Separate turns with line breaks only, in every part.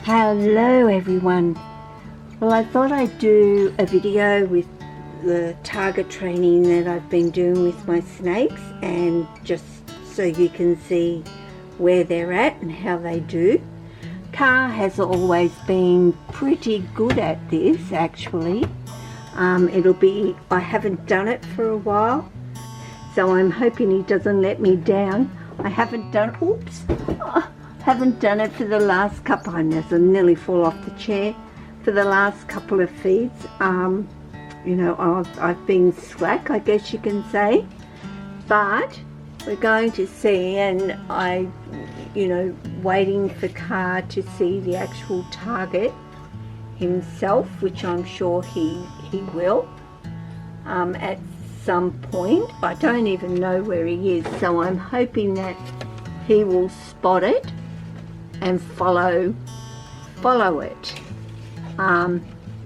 Hello everyone. Well, I thought I'd do a video with the target training that I've been doing with my snakes, and just so you can see where they're at and how they do. Car has always been pretty good at this actually. I haven't done it for a while, so I'm hoping he doesn't let me down. I haven't done it for the last couple. I nearly fall off the chair. For the last couple of feeds, you know, I've been slack, I guess you can say. But we're going to see, and waiting for Car to see the actual target himself, which I'm sure he will at some point. I don't even know where he is, so I'm hoping that he will spot it and follow it.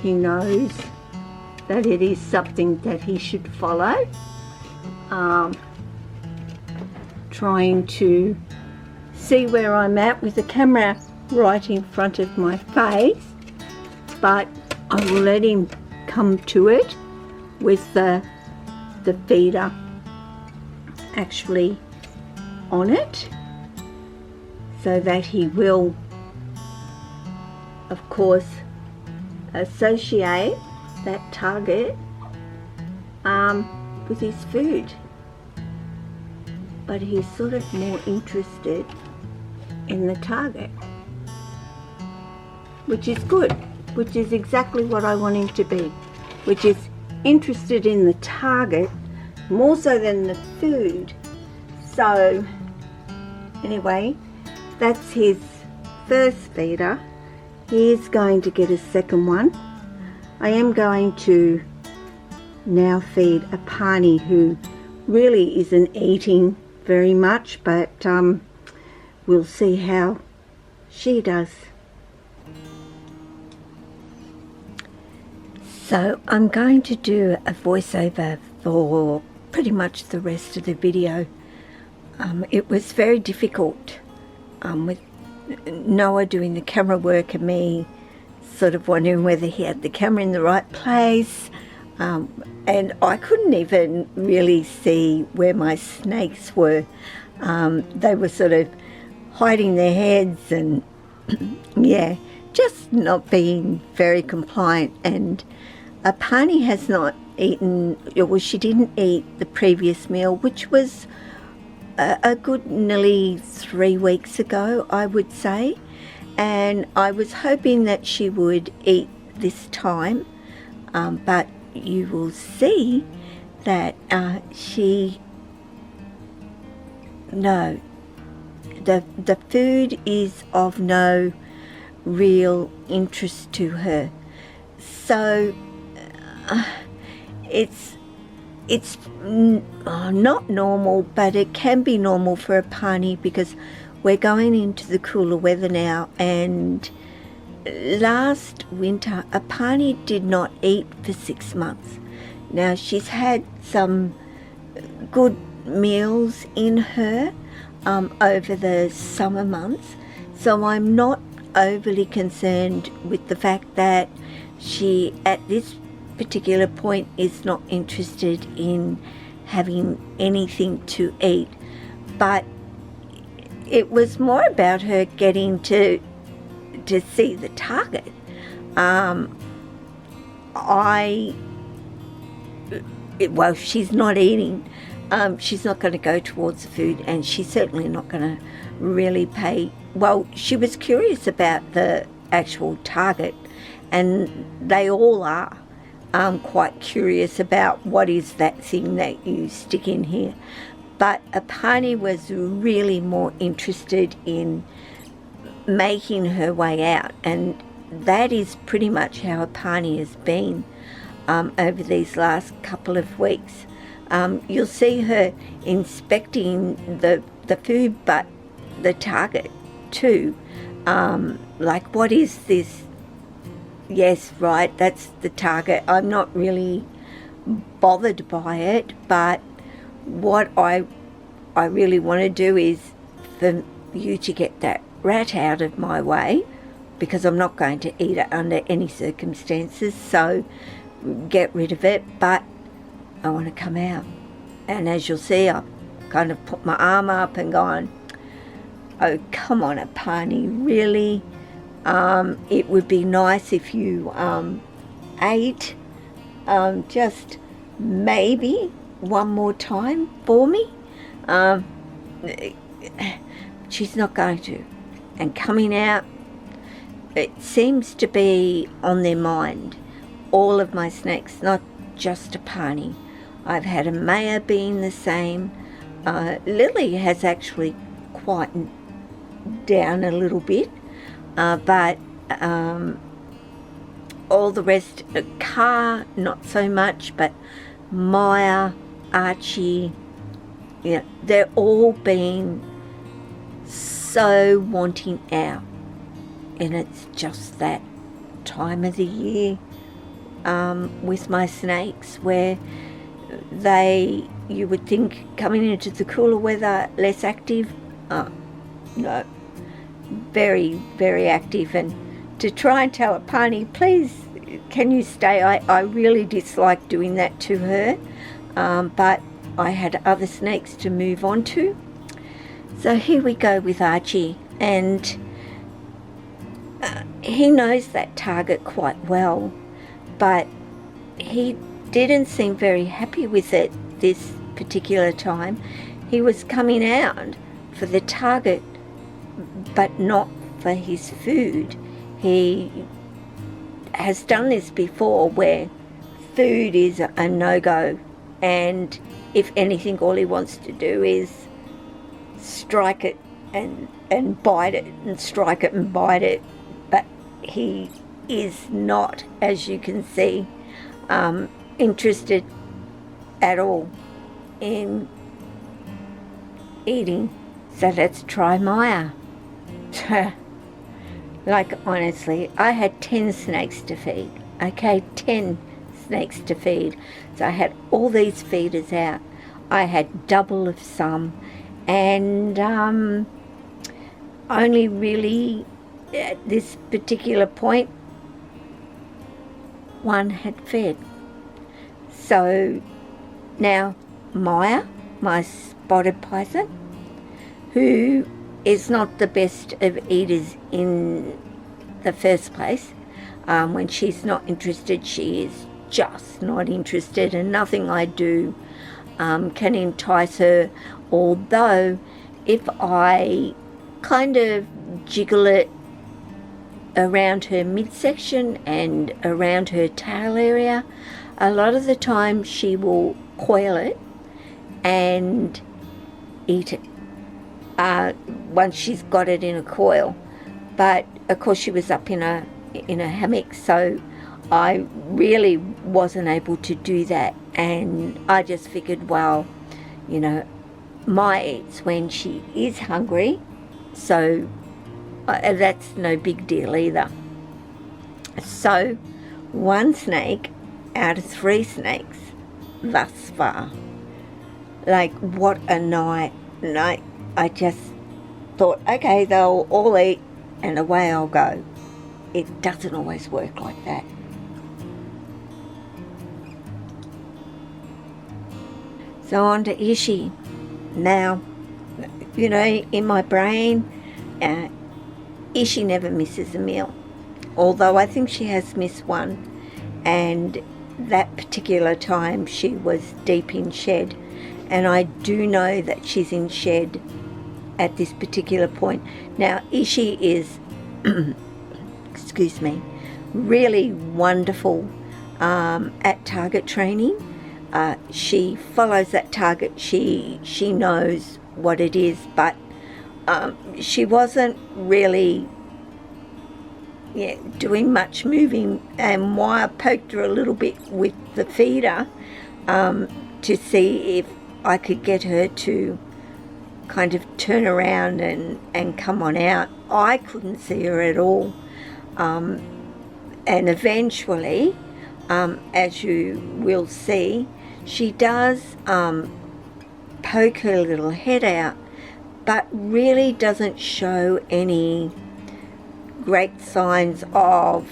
He knows that it is something that he should follow. Trying to see where I'm at with the camera right in front of my face, but I will let him come to it with the feeder actually on it, so that he will, of course, associate that target with his food. But he's sort of more interested in the target, which is good, which is exactly what I want him to be, which is interested in the target more so than the food. So anyway, that's his first feeder. He is going to get a second one. I am going to now feed Apani, who really isn't eating very much, but we'll see how she does. So I'm going to do a voiceover for pretty much the rest of the video. It was very difficult with Noah doing the camera work and me sort of wondering whether he had the camera in the right place, and I couldn't even really see where my snakes were. They were sort of hiding their heads and yeah, just not being very compliant. And Apani has not eaten, well, she didn't eat the previous meal, which was a good nearly 3 weeks ago, I would say, and I was hoping that she would eat this time, but you will see that the food is of no real interest to her. So it's not normal, but it can be normal for Apani because we're going into the cooler weather now, and last winter Apani did not eat for 6 months. Now she's had some good meals in her over the summer months, so I'm not overly concerned with the fact that she at this particular point is not interested in having anything to eat. But it was more about her getting to see the target. Well, she's not eating. She's not going to go towards the food, and she's certainly not going to really pay. Well, she was curious about the actual target, and they all are quite curious about what is that thing that you stick in here. But Apani was really more interested in making her way out, and that is pretty much how Apani has been over these last couple of weeks. You'll see her inspecting the food, but the target too. Like, what is this? Yes, right, that's the target. I'm not really bothered by it, but what I really want to do is for you to get that rat out of my way, because I'm not going to eat it under any circumstances, so get rid of it. But I want to come out, and as you'll see, I've kind of put my arm up and gone, oh, come on, Apani, really? It would be nice if you ate just maybe one more time for me. She's not going to. And coming out, it seems to be on their mind. All of my snakes, not just Apani. I've had a Maya being the same. Lily has actually quietened down a little bit, but all the rest, Car, not so much, but Maya, Archie, they're all been so wanting out. And it's just that time of the year with my snakes where you would think coming into the cooler weather, less active. No, very, very active. And to try and tell Apani, please, can you stay? I really dislike doing that to her, but I had other snakes to move on to. So here we go with Archie, and he knows that target quite well, but he didn't seem very happy with it this particular time. He was coming out for the target, but not for his food. He has done this before where food is a no-go, and if anything, all he wants to do is strike it and bite it, and strike it and bite it. But he is not, as you can see, interested at all in eating. So let's try Maya. Like, honestly, I had 10 snakes to feed. Okay, 10 snakes to feed. So I had all these feeders out. I had double of some, and only really at this particular point one had fed. So now Maya, my spotted python, who is not the best of eaters in the first place, when she's not interested, she is just not interested, and nothing I do can entice her. Although if I kind of jiggle it around her midsection and around her tail area, a lot of the time she will coil it and eat it once she's got it in a coil. But of course she was up in a hammock, so I really wasn't able to do that, and I just figured, well, Maya eats when she is hungry, so that's no big deal either. So one snake out of 3 snakes thus far. Like, what a night. I just thought, okay, they'll all eat and away I'll go. It doesn't always work like that. So on to Ishi. Now, in my brain, Ishi never misses a meal. Although I think she has missed one, and that particular time she was deep in shed. And I do know that she's in shed at this particular point. Now, Ishi is, excuse me, really wonderful at target training. She follows that target. She knows what it is, but she wasn't really doing much moving, and why I poked her a little bit with the feeder to see if I could get her to kind of turn around and come on out. I couldn't see her at all, and eventually, as you will see, she does poke her little head out, but really doesn't show any great signs of,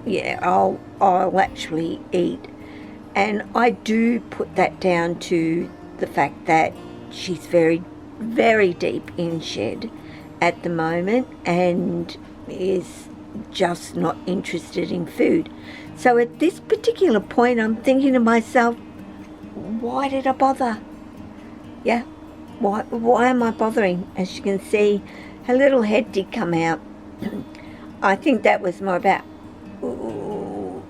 yeah, I'll actually eat. And I do put that down to the fact that she's very, very deep in shed at the moment and is just not interested in food. So at this particular point, I'm thinking to myself, why did I bother? Yeah, why am I bothering? As you can see, her little head did come out. I think that was more about, or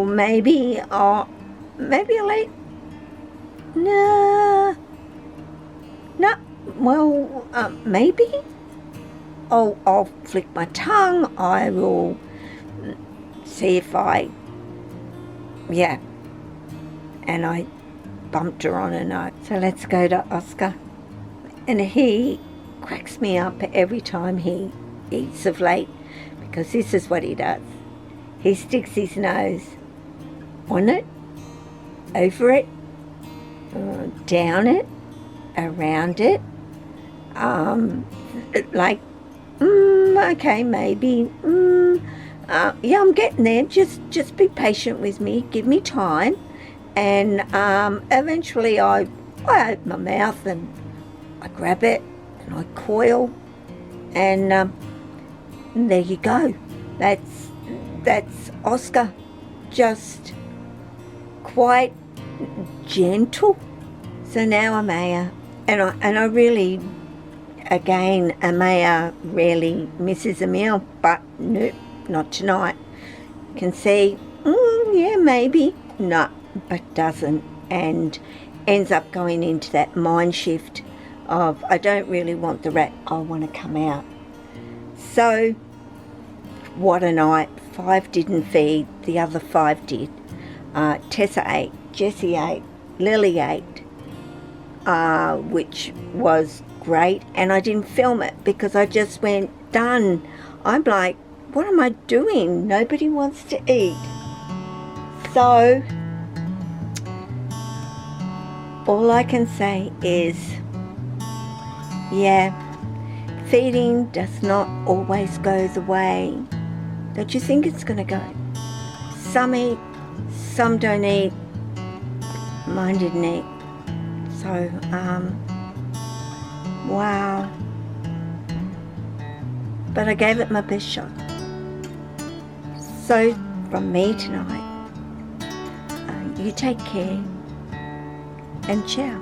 maybe I'll eat. No, well, maybe I'll flick my tongue. I will see if and I bumped her on her nose. So let's go to Oscar. And he cracks me up every time he eats of late, because this is what he does. He sticks his nose on it, over it, down it, around it, like, okay, maybe, yeah, I'm getting there. Just be patient with me. Give me time. And eventually I open my mouth and I grab it and I coil, and there you go. That's Oscar, just quite gentle. So now Amaya, and I really, again, Amaya rarely misses a meal, but nope, not tonight. Can see, yeah, maybe, no, but doesn't, and ends up going into that mind shift of, I don't really want the rat, I want to come out. So what a night. 5 didn't feed, the other 5 did. Tessa ate, Jessie ate, Lily ate, which was great, and I didn't film it because I just went, done. I'm like, what am I doing? Nobody wants to eat. So all I can say is, yeah, feeding does not always go the way that you think it's going to go. Some eat, some don't eat. Mine didn't eat. So, wow. But I gave it my best shot. So, from me tonight, you take care and ciao.